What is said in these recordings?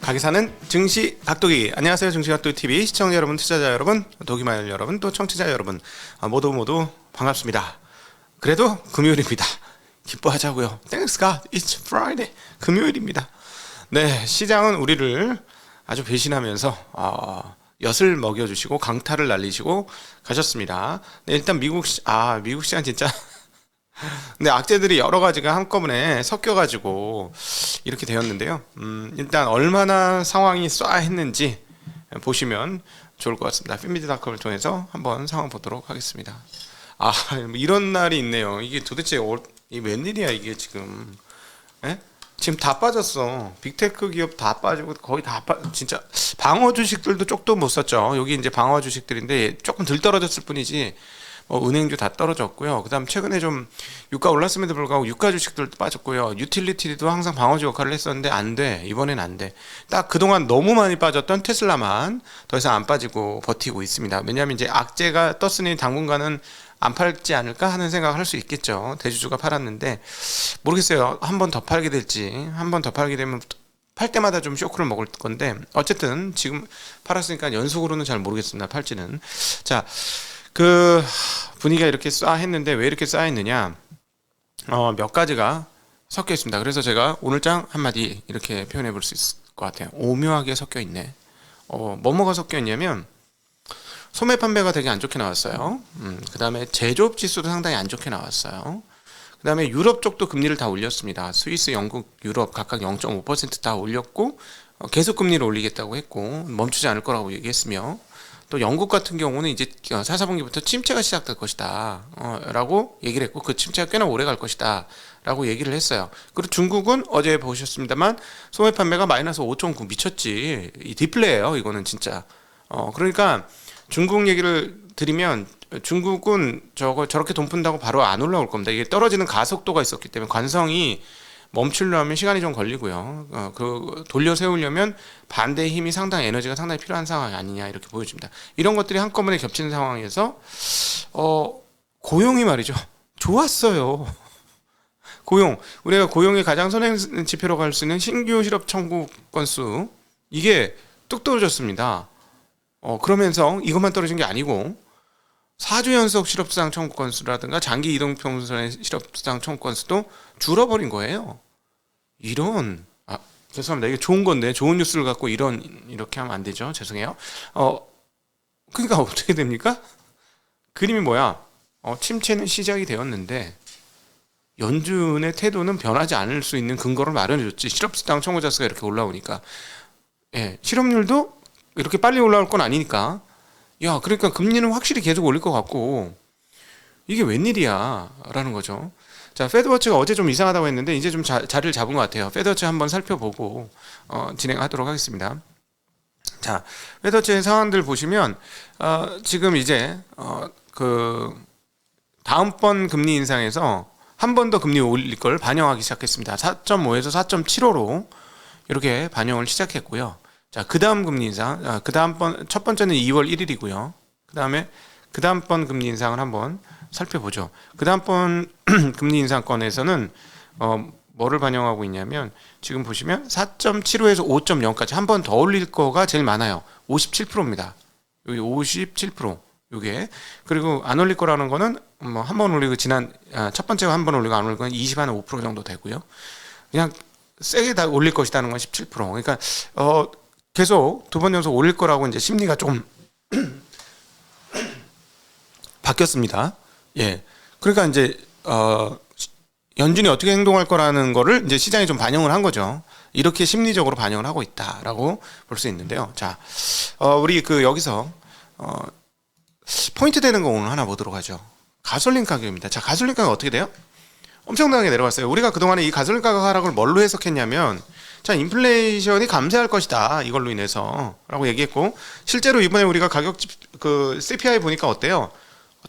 가게 사는 증시 각도기. 안녕하세요, 증시 각도기 TV 시청자 여러분, 투자자 여러분, 도기마을 여러분, 또 청취자 여러분, 모두 반갑습니다. 그래도 금요일입니다. 기뻐하자고요. Thanks God, it's Friday. 금요일입니다. 네, 시장은 우리를 아주 배신하면서 엿을 먹여주시고 강타를 날리시고 가셨습니다. 네, 일단 미국 시장 진짜. 근데 악재들이 여러 가지가 한꺼번에 섞여가지고 이렇게 되었는데요. 일단 얼마나 상황이 쏴했는지 보시면 좋을 것 같습니다. 핀미드닷컴을 통해서 한번 상황 보도록 하겠습니다. 이런 날이 있네요. 이게 도대체 이 웬일이야 이게 지금? 에? 지금 다 빠졌어. 빅테크 기업 다 빠지고 거의 진짜 방어 주식들도 쪽도 못 썼죠. 여기 이제 방어 주식들인데 조금 덜 떨어졌을 뿐이지. 은행주 다 떨어졌고요. 그다음 최근에 좀 유가 올랐음에도 불구하고 유가 주식들도 빠졌고요. 유틸리티도 항상 방어주 역할을 했었는데 안 돼. 이번엔 안 돼. 딱 그동안 너무 많이 빠졌던 테슬라만 더 이상 안 빠지고 버티고 있습니다. 왜냐하면 이제 악재가 떴으니 당분간은 안 팔지 않을까 하는 생각을 할 수 있겠죠. 대주주가 팔았는데 모르겠어요. 한 번 더 팔게 될지. 한 번 더 팔게 되면 팔 때마다 좀 쇼크를 먹을 건데 어쨌든 지금 팔았으니까 연속으로는 잘 모르겠습니다. 팔지는. 자, 그 분위기가 이렇게 싸했는데 왜 이렇게 싸했느냐? 몇 가지가 섞여 있습니다. 그래서 제가 오늘 장 한마디 이렇게 표현해 볼 수 있을 것 같아요. 오묘하게 섞여 있네. 뭐가 섞여 있냐면 소매 판매가 되게 안 좋게 나왔어요. 그 다음에 제조업 지수도 상당히 안 좋게 나왔어요. 그 다음에 유럽 쪽도 금리를 다 올렸습니다. 스위스, 영국, 유럽 각각 0.5% 다 올렸고 계속 금리를 올리겠다고 했고 멈추지 않을 거라고 얘기했으며 또 영국 같은 경우는 이제 4, 4분기부터 침체가 시작될 것이다 라고 얘기를 했고 그 침체가 꽤나 오래 갈 것이다 라고 얘기를 했어요. 그리고 중국은 어제 보셨습니다만 소매 판매가 마이너스 5.9 미쳤지. 이 디플레예요 이거는 진짜. 그러니까 중국 얘기를 드리면 중국은 저렇게 돈 푼다고 바로 안 올라올 겁니다. 이게 떨어지는 가속도가 있었기 때문에 관성이 멈추려면 시간이 좀 걸리고요. 돌려 세우려면 반대의 힘이 상당히 에너지가 상당히 필요한 상황이 아니냐 이렇게 보여집니다. 이런 것들이 한꺼번에 겹치는 상황에서 고용이 말이죠. 좋았어요. 우리가 고용의 가장 선행 지표로 갈 수 있는 신규 실업 청구 건수 이게 뚝 떨어졌습니다. 그러면서 이것만 떨어진 게 아니고 4주 연속 실업수당 청구 건수라든가 장기 이동평선의 실업수당 청구 건수도 줄어버린 거예요. 죄송합니다. 이게 좋은 건데 좋은 뉴스를 갖고 이렇게 하면 안 되죠. 죄송해요. 그러니까 어떻게 됩니까? 그림이 뭐야? 침체는 시작이 되었는데 연준의 태도는 변하지 않을 수 있는 근거를 마련해줬지. 실업수당 청구자 수가 이렇게 올라오니까. 예, 실업률도 이렇게 빨리 올라올 건 아니니까. 그러니까 금리는 확실히 계속 올릴 것 같고 이게 웬일이야 라는 거죠. 자, 페드워치가 어제 좀 이상하다고 했는데 이제 좀 자리를 잡은 것 같아요. 페드워치 한번 살펴보고 진행하도록 하겠습니다. 자, 페드워치의 상황들 보시면 지금 이제 다음번 금리 인상에서 한 번 더 금리 올릴 걸 반영하기 시작했습니다. 4.5에서 4.75로 이렇게 반영을 시작했고요. 자, 그 다음 금리 인상, 첫 번째는 2월 1일이고요. 그 다음번 금리 인상을 한번 살펴보죠. 그 다음번 금리 인상권에서는 뭐를 반영하고 있냐면 지금 보시면 4.75에서 5.0까지 한 번 더 올릴 거가 제일 많아요. 57%입니다. 여기 57%. 요게. 그리고 안 올릴 거라는 거는 한 번 올리고 첫 번째가 한 번 올리고 안 올리고 25% 정도 되고요. 그냥 세게 다 올릴 것이라는 건 17%. 그러니까 계속 두 번 연속 올릴 거라고 이제 심리가 좀 바뀌었습니다. 예. 그러니까 이제 연준이 어떻게 행동할 거라는 거를 이제 시장이 좀 반영을 한 거죠. 이렇게 심리적으로 반영을 하고 있다라고 볼 수 있는데요. 자, 우리 여기서 포인트 되는 거 오늘 하나 보도록 하죠. 가솔린 가격입니다. 자, 가솔린 가격 어떻게 돼요? 엄청나게 내려갔어요. 우리가 그동안에 이 가솔린 가격 하락을 뭘로 해석했냐면 자, 인플레이션이 감쇄할 것이다. 이걸로 인해서 라고 얘기했고 실제로 이번에 우리가 가격 CPI 보니까 어때요?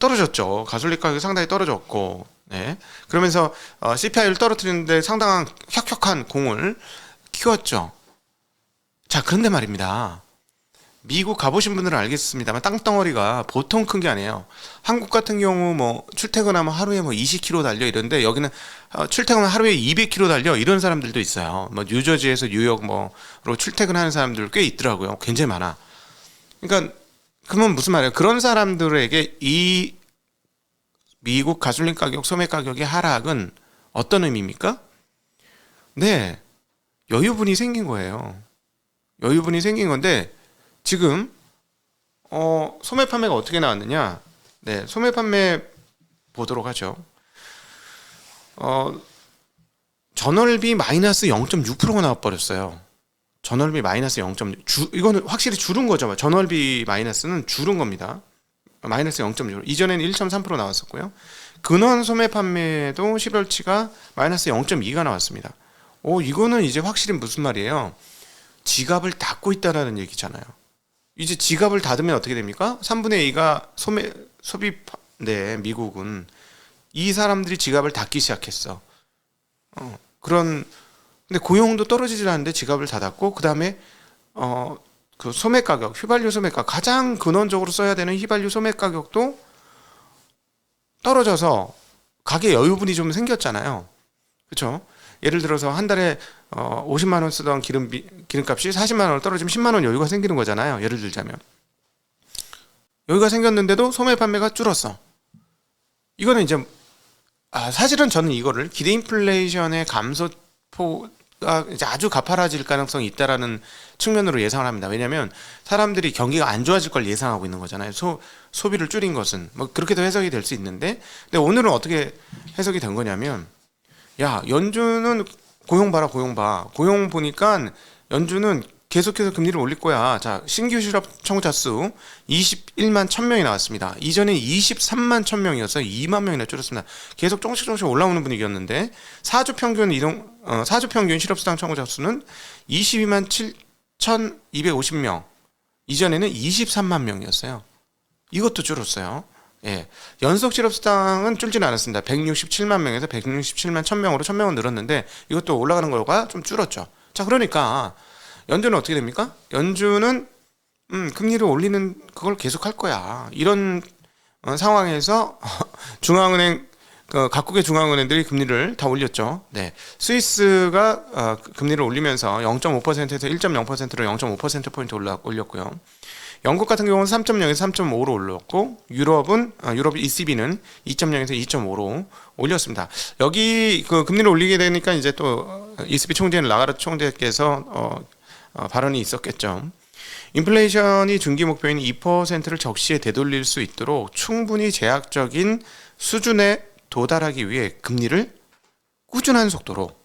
떨어졌죠. 가솔린 가격이 상당히 떨어졌고 네. 그러면서 CPI를 떨어뜨리는데 상당한 혁혁한 공을 키웠죠. 자, 그런데 말입니다. 미국 가보신 분들은 알겠습니다만 땅덩어리가 보통 큰 게 아니에요. 한국 같은 경우 뭐 출퇴근하면 하루에 뭐 20km 달려 이런데 여기는 출퇴근하면 하루에 200km 달려 이런 사람들도 있어요. 뭐 뉴저지에서 뉴욕 뭐로 출퇴근하는 사람들 꽤 있더라고요. 굉장히 많아. 그러니까 그러면 무슨 말이에요? 그런 사람들에게 이 미국 가솔린 가격, 소매 가격의 하락은 어떤 의미입니까? 네, 여유분이 생긴 거예요. 여유분이 생긴 건데 지금 소매 판매가 어떻게 나왔느냐? 네, 소매 판매 보도록 하죠. 전월비 마이너스 0.6%가 나와버렸어요. 전월비 마이너스 0.6, 이거는 확실히 줄은 거죠. 전월비 마이너스는 줄은 겁니다. 마이너스 0.6. 이전에는 1.3% 나왔었고요. 근원 소매 판매도 10월치가 마이너스 0.2가 나왔습니다. 이거는 이제 확실히 무슨 말이에요? 지갑을 닫고 있다라는 얘기잖아요. 이제 지갑을 닫으면 어떻게 됩니까? 3분의 2가 네, 미국은 이 사람들이 지갑을 닫기 시작했어. 근데 고용도 떨어지질 않는데 지갑을 닫았고, 그 다음에 그 소매 가격, 휘발유 소매 가격, 가장 근원적으로 써야 되는 휘발유 소매 가격도 떨어져서 가게 여유분이 좀 생겼잖아요. 그렇죠? 예를 들어서 한 달에 50만 원 쓰던 기름값이 40만 원으로 떨어지면 10만 원 여유가 생기는 거잖아요. 예를 들자면 여유가 생겼는데도 소매 판매가 줄었어. 이거는 이제 사실은 저는 이거를 기대 인플레이션의 감소폭가 이제 아주 가파라질 가능성이 있다라는 측면으로 예상을 합니다. 왜냐하면 사람들이 경기가 안 좋아질 걸 예상하고 있는 거잖아요. 소비를 줄인 것은 뭐 그렇게도 해석이 될 수 있는데, 근데 오늘은 어떻게 해석이 된 거냐면, 야, 연준은 고용 봐라, 고용 봐. 고용 보니까 연준은 계속해서 금리를 올릴 거야. 자, 신규 실업 청구자 수 21만 1000명이 나왔습니다. 이전에 23만 1000명이었어요. 2만 명이나 줄었습니다. 계속 조금씩 올라오는 분위기였는데, 4주 평균 실업수당 청구자 수는 22만 7250명. 이전에는 23만 명이었어요. 이것도 줄었어요. 예. 연속 실업수당은 줄지는 않았습니다. 167만 명에서 167만 1000명으로 1000명은 늘었는데 이것도 올라가는 거가 좀 줄었죠. 자, 그러니까 연준은 어떻게 됩니까? 연준은 금리를 올리는 그걸 계속 할 거야. 이런 상황에서 중앙은행 각국의 중앙은행들이 금리를 다 올렸죠. 네. 스위스가 금리를 올리면서 0.5%에서 1.0%로 0.5%포인트 올렸고요. 영국 같은 경우는 3.0에서 3.5로 올랐고, 유럽 ECB는 2.0에서 2.5로 올렸습니다. 여기 그 금리를 올리게 되니까 이제 또 ECB 총재는 라가르트 총재께서 발언이 있었겠죠. 인플레이션이 중기 목표인 2%를 적시에 되돌릴 수 있도록 충분히 제약적인 수준에 도달하기 위해 금리를 꾸준한 속도로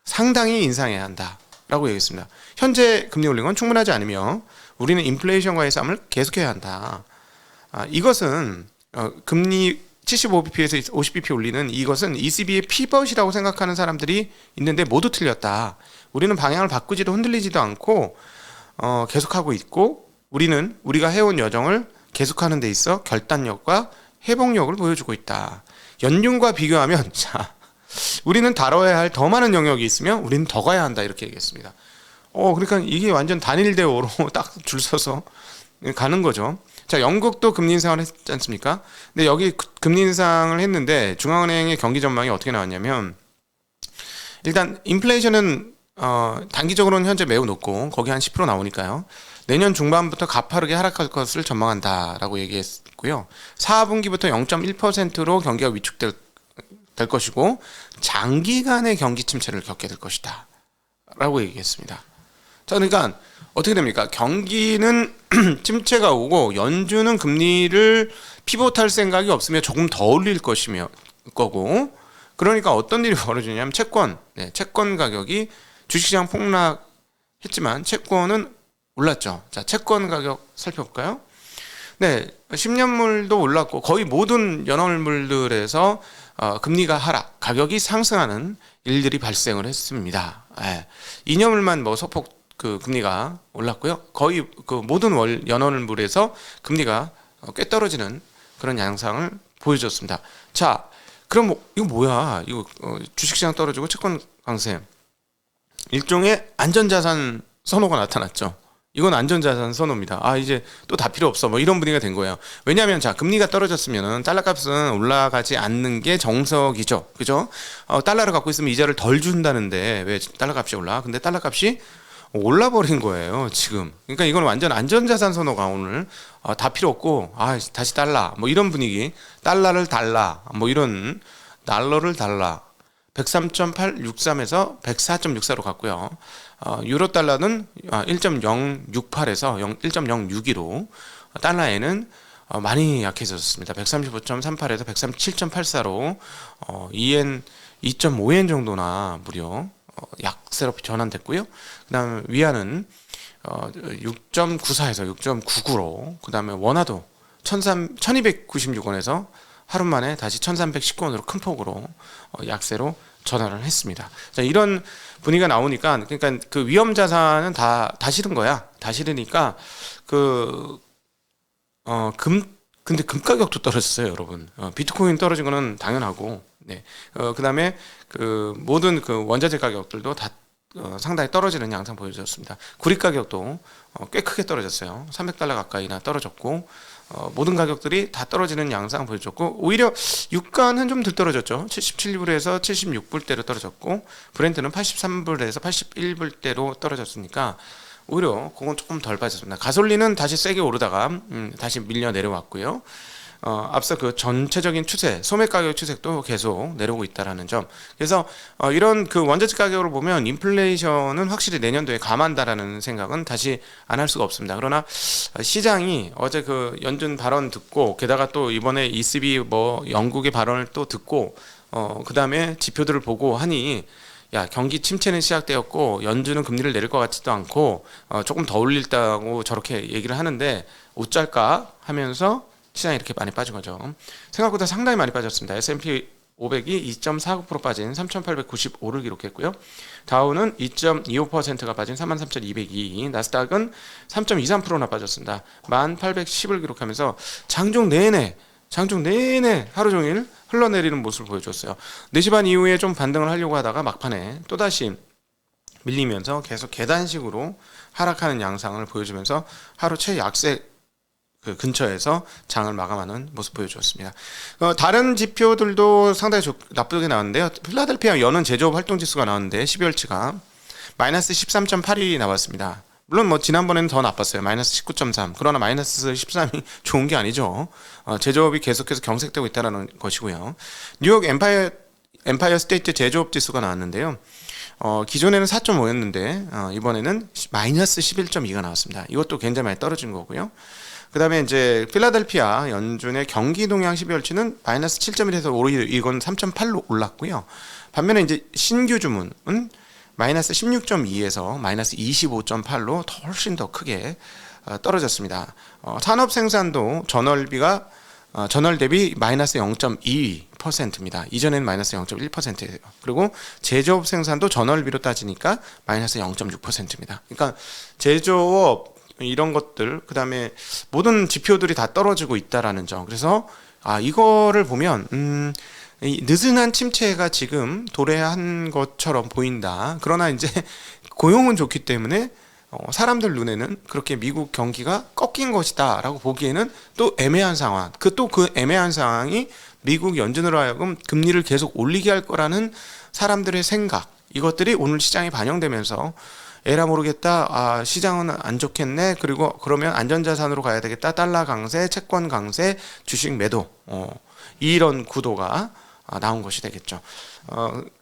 상당히 인상해야 한다라고 얘기했습니다. 현재 금리 올린 건 충분하지 않으며 우리는 인플레이션과의 싸움을 계속해야 한다. 이것은 금리 75bp에서 50bp 올리는 이것은 ECB의 피벗이라고 생각하는 사람들이 있는데 모두 틀렸다. 우리는 방향을 바꾸지도 흔들리지도 않고 계속하고 있고, 우리는 우리가 해온 여정을 계속하는 데 있어 결단력과 회복력을 보여주고 있다. 연준과 비교하면 우리는 다뤄야 할 더 많은 영역이 있으며 우리는 더 가야 한다, 이렇게 얘기했습니다. 그러니까 이게 완전 단일 대오로 딱 줄 서서 가는 거죠. 자, 영국도 금리 인상을 했지 않습니까? 근데 여기 금리 인상을 했는데 중앙은행의 경기 전망이 어떻게 나왔냐면, 일단 인플레이션은 단기적으로는 현재 매우 높고 거기 한 10% 나오니까요. 내년 중반부터 가파르게 하락할 것을 전망한다라고 얘기했고요. 4분기부터 0.1%로 경기가 위축될 것이고 장기간의 경기 침체를 겪게 될 것이다 라고 얘기했습니다. 자, 그러니까 어떻게 됩니까? 경기는 침체가 오고 연준은 금리를 피봇할 생각이 없으며 조금 더 올릴 거고, 그러니까 어떤 일이 벌어지냐면 채권 가격이 주식시장 폭락했지만 채권은 올랐죠. 자, 채권 가격 살펴볼까요? 네, 10년물도 올랐고 거의 모든 연월물들에서 금리가 하락, 가격이 상승하는 일들이 발생을 했습니다. 2년물만 뭐 소폭 금리가 올랐고요. 거의 모든 연월물에서 금리가 꽤 떨어지는 그런 양상을 보여줬습니다. 자, 그럼 이거 뭐야? 이거 주식시장 떨어지고 채권 강세, 일종의 안전자산 선호가 나타났죠. 이건 안전자산 선호입니다. 아, 이제 또 다 필요 없어. 뭐 이런 분위기가 된 거예요. 왜냐하면 자, 금리가 떨어졌으면은 달러 값은 올라가지 않는 게 정석이죠. 그죠? 달러를 갖고 있으면 이자를 덜 준다는데 왜 달러 값이 올라? 근데 달러 값이 올라버린 거예요, 지금. 그러니까 이건 완전 안전자산 선호가 오늘 다 필요 없고, 아, 다시 달러. 뭐 이런 분위기. 달러를 달라. 뭐 이런, 달러를 달라. 103.863에서 104.64로 갔고요. 유로 달러는 1.068에서 1.062로, 달러에는 많이 약해졌습니다. 135.38에서 137.84로 2엔 2.5엔 정도나 무려 약세로 전환됐고요. 그다음에 위안은 6.94에서 6.99로, 그다음에 원화도 1296원에서 하루 만에 다시 1319원으로 큰 폭으로 약세로 전환을 했습니다. 자, 이런 분위기가 나오니까, 그러니까 그 위험 자산은 다 싫은 거야. 다 싫으니까 근데 금 가격도 떨어졌어요, 여러분. 비트코인 떨어진 거는 당연하고, 네. 그다음에 그 모든 그 원자재 가격들도 다 상당히 떨어지는 양상 보여줬습니다. 구리 가격도 꽤 크게 떨어졌어요. 300달러 가까이나 떨어졌고, 모든 가격들이 다 떨어지는 양상 보여줬고, 오히려 유가는 좀 덜 떨어졌죠. 77불에서 76불대로 떨어졌고, 브렌트는 83불에서 81불대로 떨어졌으니까 오히려 그건 조금 덜 빠졌습니다. 가솔린은 다시 세게 오르다가 다시 밀려 내려왔고요. 앞서 그 전체적인 추세, 소매 가격 추세도 계속 내려오고 있다라는 점. 그래서 이런 그 원자재 가격을 보면 인플레이션은 확실히 내년도에 감한다라는 생각은 다시 안 할 수가 없습니다. 그러나 시장이 어제 그 연준 발언 듣고, 게다가 또 이번에 ECB 뭐 영국의 발언을 또 듣고, 그 다음에 지표들을 보고 하니, 야, 경기 침체는 시작되었고 연준은 금리를 내릴 것 같지도 않고 조금 더 올릴다고 저렇게 얘기를 하는데 어쩔까 하면서 시장이 이렇게 많이 빠진 거죠. 생각보다 상당히 많이 빠졌습니다. S&P 500이 2.49% 빠진 3,895를 기록했고요. 다우는 2.25%가 빠진 43,202, 나스닥은 3.23%나 빠졌습니다. 1,810을 기록하면서 장중 내내 하루 종일 흘러내리는 모습을 보여줬어요. 4시 반 이후에 좀 반등을 하려고 하다가 막판에 또다시 밀리면서 계속 계단식으로 하락하는 양상을 보여주면서 하루 최약세 그 근처에서 장을 마감하는 모습 보여주었습니다. 다른 지표들도 상당히 나쁘게 나왔는데요. 필라델피아 연은 제조업 활동지수가 나왔는데 12월치가 마이너스 13.8이 나왔습니다. 물론 뭐 지난번에는 더 나빴어요. 마이너스 19.3. 그러나 마이너스 13이 좋은 게 아니죠. 제조업이 계속해서 경색되고 있다는 것이고요. 뉴욕 엠파이어 스테이트 제조업 지수가 나왔는데요. 기존에는 4.5였는데 이번에는 마이너스 11.2가 나왔습니다. 이것도 굉장히 많이 떨어진 거고요. 그 다음에 이제 필라델피아 연준의 경기 동향 12월치는 마이너스 7.1에서 오히려 이건 3.8로 올랐고요. 반면에 이제 신규 주문은 마이너스 16.2에서 마이너스 25.8로 훨씬 더 크게 떨어졌습니다. 산업 생산도 전월 대비 마이너스 0.2%입니다. 이전에는 마이너스 0.1%예요. 그리고 제조업 생산도 전월비로 따지니까 마이너스 0.6%입니다. 그러니까 제조업 이런 것들, 그 다음에 모든 지표들이 다 떨어지고 있다라는 점. 그래서 이거를 보면 이 느슨한 침체가 지금 도래한 것처럼 보인다. 그러나 이제 고용은 좋기 때문에 사람들 눈에는 그렇게 미국 경기가 꺾인 것이다라고 보기에는 또 애매한 상황. 그 애매한 상황이 미국 연준으로 하여금 금리를 계속 올리게 할 거라는 사람들의 생각. 이것들이 오늘 시장에 반영되면서 에라 모르겠다. 시장은 안 좋겠네. 그리고 그러면 안전자산으로 가야 되겠다. 달러 강세, 채권 강세, 주식 매도. 이런 구도가 나온 것이 되겠죠.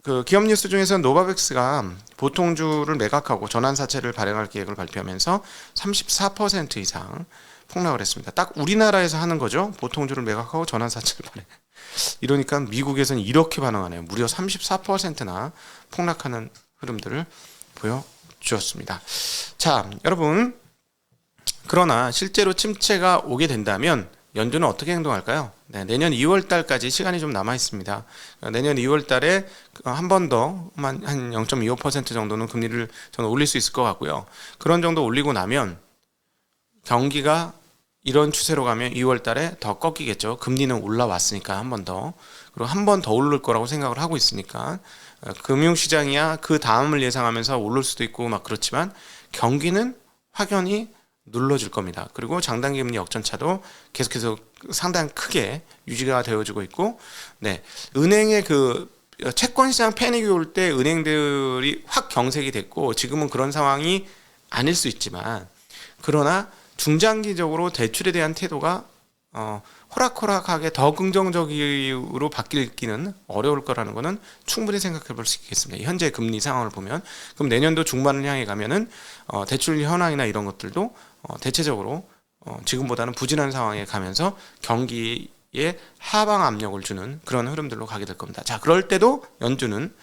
그 기업 뉴스 중에서 노바백스가 보통주를 매각하고 전환사채를 발행할 계획을 발표하면서 34% 이상 폭락을 했습니다. 딱 우리나라에서 하는 거죠. 보통주를 매각하고 전환사채를 발행. 이러니까 미국에서는 이렇게 반응하네요. 무려 34%나 폭락하는 흐름들을 보여주었습니다. 자, 여러분, 그러나 실제로 침체가 오게 된다면 연준은 어떻게 행동할까요? 네, 내년 2월 달까지 시간이 좀 남아 있습니다. 내년 2월 달에 한 번 더 한 0.25% 정도는 금리를 저는 올릴 수 있을 것 같고요. 그런 정도 올리고 나면 경기가 이런 추세로 가면 2월 달에 더 꺾이겠죠. 금리는 올라왔으니까 한 번 더. 그리고 한 번 더 오를 거라고 생각을 하고 있으니까 금융시장이야 그 다음을 예상하면서 오를 수도 있고 막 그렇지만 경기는 확연히 눌러질 겁니다. 그리고 장단기 금리 역전차도 계속해서 상당히 크게 유지가 되어지고 있고, 네, 은행의 그 채권 시장 패닉이 올 때 은행들이 확 경색이 됐고, 지금은 그런 상황이 아닐 수 있지만, 그러나 중장기적으로 대출에 대한 태도가 호락호락하게 더 긍정적으로 바뀌기는 어려울 거라는 것은 충분히 생각해 볼 수 있겠습니다. 현재 금리 상황을 보면. 그럼 내년도 중반을 향해 가면은 대출 현황이나 이런 것들도 대체적으로 지금보다는 부진한 상황에 가면서 경기에 하방 압력을 주는 그런 흐름들로 가게 될 겁니다. 자, 그럴 때도 연준은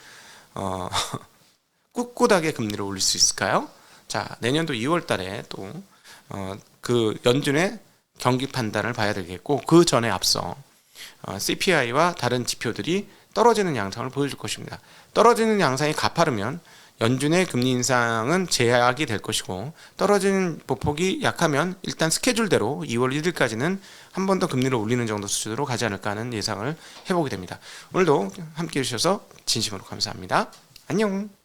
꿋꿋하게 금리를 올릴 수 있을까요? 자, 내년도 2월 달에 또 그 연준의 경기 판단을 봐야 되겠고, 그 전에 앞서 CPI와 다른 지표들이 떨어지는 양상을 보여줄 것입니다. 떨어지는 양상이 가파르면 연준의 금리 인상은 제약이 될 것이고, 떨어지는 보폭이 약하면 일단 스케줄대로 2월 1일까지는 한 번 더 금리를 올리는 정도 수준으로 가지 않을까 하는 예상을 해보게 됩니다. 오늘도 함께해 주셔서 진심으로 감사합니다. 안녕.